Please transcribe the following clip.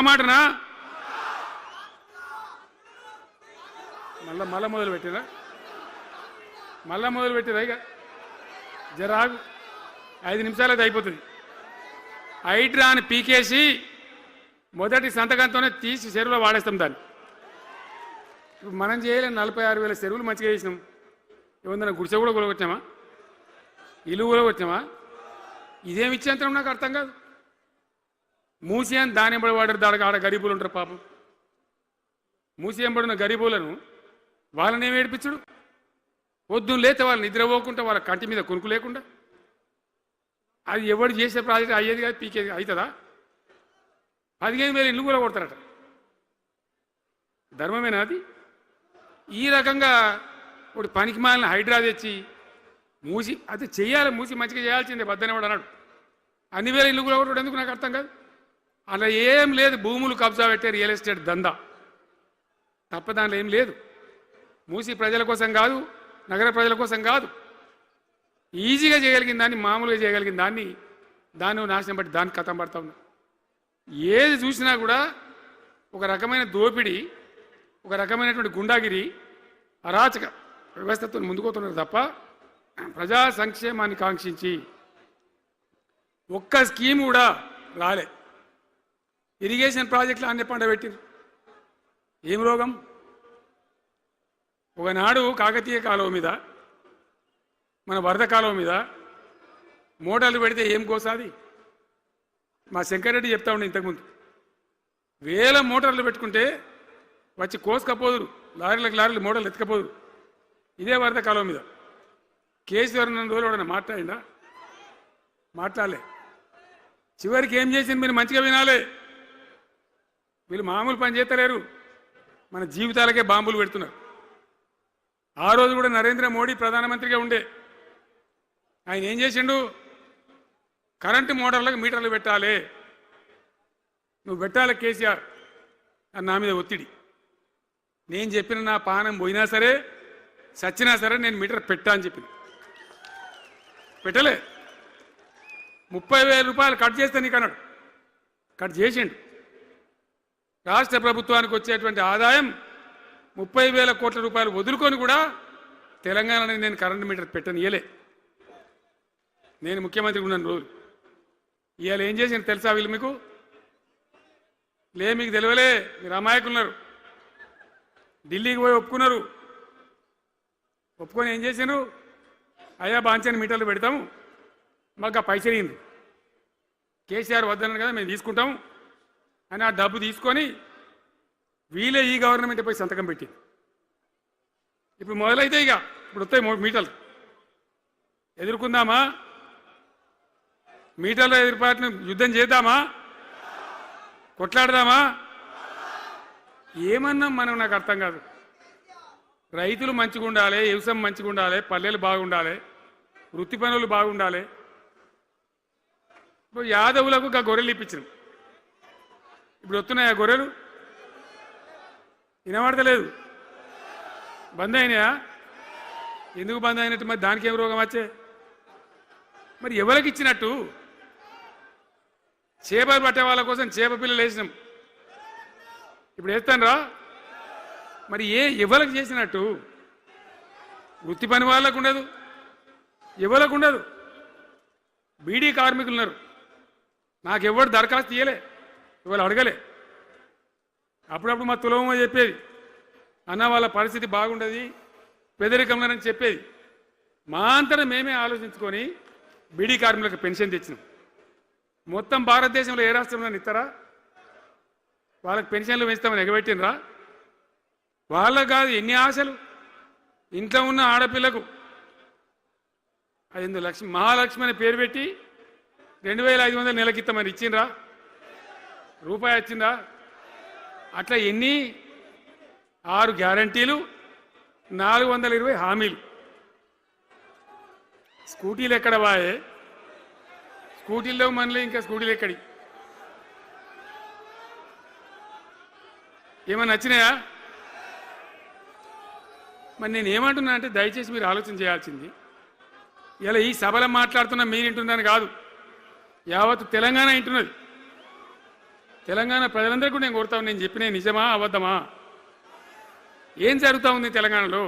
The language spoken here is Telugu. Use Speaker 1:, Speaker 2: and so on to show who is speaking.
Speaker 1: మాటనా మళ్ళా మొదలు పెట్టిరా ఇక జరాగు 5 నిమిషాలు అది అయిపోతుంది. హైడ్రాని పీకేసి మొదటి సంతకంతోనే తీసి చెరువులో వాడేస్తాం దాన్ని. ఇప్పుడు మనం చేయలేం 46,000 చెరువులు మంచిగా చేసినాం. ఏమన్నా గుడిసె కూడా కొలగొచ్చామా, ఇల్లు కూడా వచ్చామా? ఇదేమి ఇచ్చేంతరం నాకు అర్థం కాదు. మూసి అని దాని ఎంబడి వాడారు, దానికి ఆడ గరీబులు ఉంటారు పాపం. మూసి ఎంబడిన గరీబులను వాళ్ళని ఏమి ఏడిపించడు? పొద్దున్న లేతే వాళ్ళు నిద్ర పోకుండా వాళ్ళ కంటి మీద కొనుక్కు లేకుండా అది ఎవరు చేసే ప్రాజెక్ట్ అయ్యేది కాదు, పీకేది అవుతుందా? 15,000 ఇల్లు కూడా కొడతారట. ధర్మమేనా అది? ఈ రకంగా ఇప్పుడు పనికి మాలిన హైడ్రా తెచ్చి మూసి అది చెయ్యాలి, మూసి మంచిగా చేయాల్సిందే వద్దనే వాడు అన్నాడు. అన్ని వేల ఇల్లు కూడా కొట్టడం ఎందుకు నాకు అర్థం కాదు. అలా ఏం లేదు, భూములు కబ్జా పెట్టే రియల్ ఎస్టేట్ దందా తప్ప దాంట్లో ఏం లేదు. మూసి ప్రజల కోసం కాదు, నగర ప్రజల కోసం కాదు, ఈజీగా చేయగలిగిన దాన్ని, మామూలుగా చేయగలిగిన దాన్ని నాశనం బట్టి దానికి కథం పడతా ఉన్నా. ఏది చూసినా కూడా ఒక రకమైన దోపిడీ, ఒక రకమైనటువంటి గుండాగిరి, అరాచక వ్యవస్థతో ముందుకోతున్నారు తప్ప ప్రజా సంక్షేమాన్ని కాంక్షించి ఒక్క స్కీమ్ కూడా రాలే. ఇరిగేషన్ ప్రాజెక్టులు అన్ని పండబెట్టింది. ఏం రోగం? ఒకనాడు కాకతీయ కాలువ మీద, మన వరద కాలువ మీద మోటార్లు పెడితే ఏం కోసాది? మా శంకరెడ్డి చెప్తా ఉండే ఇంతకుముందు, 1000 మోటార్లు పెట్టుకుంటే వచ్చి కోసుకపోదురు, లారీలకు మోటార్లు ఎత్తుకపోదురు. ఇదే వరద కాలువ మీద కేసీఆర్ నన్ను రోజులు ఎవడన్నా మాట్లాడిందా? మాట్లాడలే. చివరికి ఏం చేసింది మీరు మంచిగా వినాలే. వీళ్ళు మామూలు పని చేస్తలేరు, మన జీవితాలకే బాంబులు పెడుతున్నారు. ఆ రోజు కూడా నరేంద్ర మోడీ ప్రధానమంత్రిగా ఉండే ఆయన ఏం చేసిండు? కరెంటు మోటార్లకు మీటర్లు పెట్టాలి, నువ్వు పెట్టాలి కేసీఆర్ అని నా మీద ఒత్తిడి. నేను చెప్పిన నా పానం పోయినా సరే, సచ్చినా సరే నేను మీటర్ పెట్టా అని చెప్పిన. పెట్టలే. 30,000 రూపాయలు కట్ చేస్తే నీకు అన్నాడు. కట్ చేసిండు. రాష్ట్ర ప్రభుత్వానికి వచ్చేటువంటి ఆదాయం 30,000 కోట్ల రూపాయలు వదులుకొని కూడా తెలంగాణలో నేను కరెంటు మీటర్ పెట్టనియలే. నేను ముఖ్యమంత్రి ఉన్నాను రోజు. ఇవాళ ఏం చేసిండు తెలుసా వీళ్ళు మీకు? మీకు తెలియలే, మీరు అమాయకులున్నారు. ఢిల్లీకి పోయి ఒప్పుకున్నారు. ఒప్పుకొని ఏం చేశాను? అయ్యా బాంచని మీటర్లు పెడతాము, మాకు ఆ పైసలు అయింది, కేసీఆర్ వద్దన్నారు కదా మేము తీసుకుంటాము అని ఆ డబ్బు తీసుకొని వీళ్ళే ఈ గవర్నమెంట్ పై సంతకం పెట్టింది. ఇప్పుడు మొదలైతే ఇక ఇప్పుడు వస్తాయి మీటర్లు. ఎదుర్కొందామా? మీటర్ల ఎదురుపాటును యుద్ధం చేద్దామా? కొట్లాడదామా? ఏమన్నాం మనం? నాకు అర్థం కాదు. రైతులు మంచిగా ఉండాలి, వ్యవసాయం మంచిగా ఉండాలి, పల్లెలు బాగుండాలి, వృత్తి పనులు బాగుండాలి. ఇప్పుడు యాదవులకు గొర్రెలు ఇప్పించినాం. ఇప్పుడు వస్తున్నాయా గొర్రెలు? వినబడతలేదు. బంద్ అయినాయా? ఎందుకు బంద్ అయినట్టు? మరి దానికి ఏం రోగం వచ్చే? మరి ఎవరికి ఇచ్చినట్టు? చేపలు పట్టే వాళ్ళ కోసం చేప పిల్లలు వేసినాం, ఇప్పుడు వేస్తాను రా. మరి ఎవరికి చేసినట్టు? వృత్తి పని వాళ్ళకు ఉండదు, ఎవరికి ఉండదు. బీడీ కార్మికులు ఉన్నారు, నాకెవ్వరు దరఖాస్తు ఇయ్యలే, ఇవాళ అడగలే. అప్పుడప్పుడు మా తులమ చెప్పేది, అన్న వాళ్ళ పరిస్థితి బాగుండదు పేదరికంలోనని చెప్పేది. మా అంతటా మేమే ఆలోచించుకొని బీడీ కార్మికులకు పెన్షన్ తెచ్చినాం. మొత్తం భారతదేశంలో ఏ రాష్ట్రంలో ఇస్తారా? వాళ్ళకి పెన్షన్లు పెంచుతామని ఎగబెట్టినరా? వాళ్ళకు కాదు, ఎన్ని ఆశలు. ఇంట్లో ఉన్న ఆడపిల్లకు 5 లక్షలు మహాలక్ష్మి అని పేరు పెట్టి 2,500 నెలకిస్తామని ఇచ్చిండ్రా? రూపాయి వచ్చిందా? అట్లా ఎన్ని 6 గ్యారంటీలు, 420 హామీలు. స్కూటీలు ఎక్కడ వాయే? స్కూటీల్లో మనలో ఇంకా స్కూటీలు ఎక్కడి? ఏమన్నా నచ్చినాయా? మరి నేను ఏమంటున్నా అంటే దయచేసి మీరు ఆలోచన చేయాల్సింది, ఇలా ఈ సభలో మాట్లాడుతున్నా మీరు వింటున్నాను కాదు, యావత్ తెలంగాణ వింటున్నది. తెలంగాణ ప్రజలందరికీ నేను కోరుతా ఉన్నాను, నేను చెప్పిన నిజమా అబద్ధమా? ఏం జరుగుతూ ఉంది తెలంగాణలో?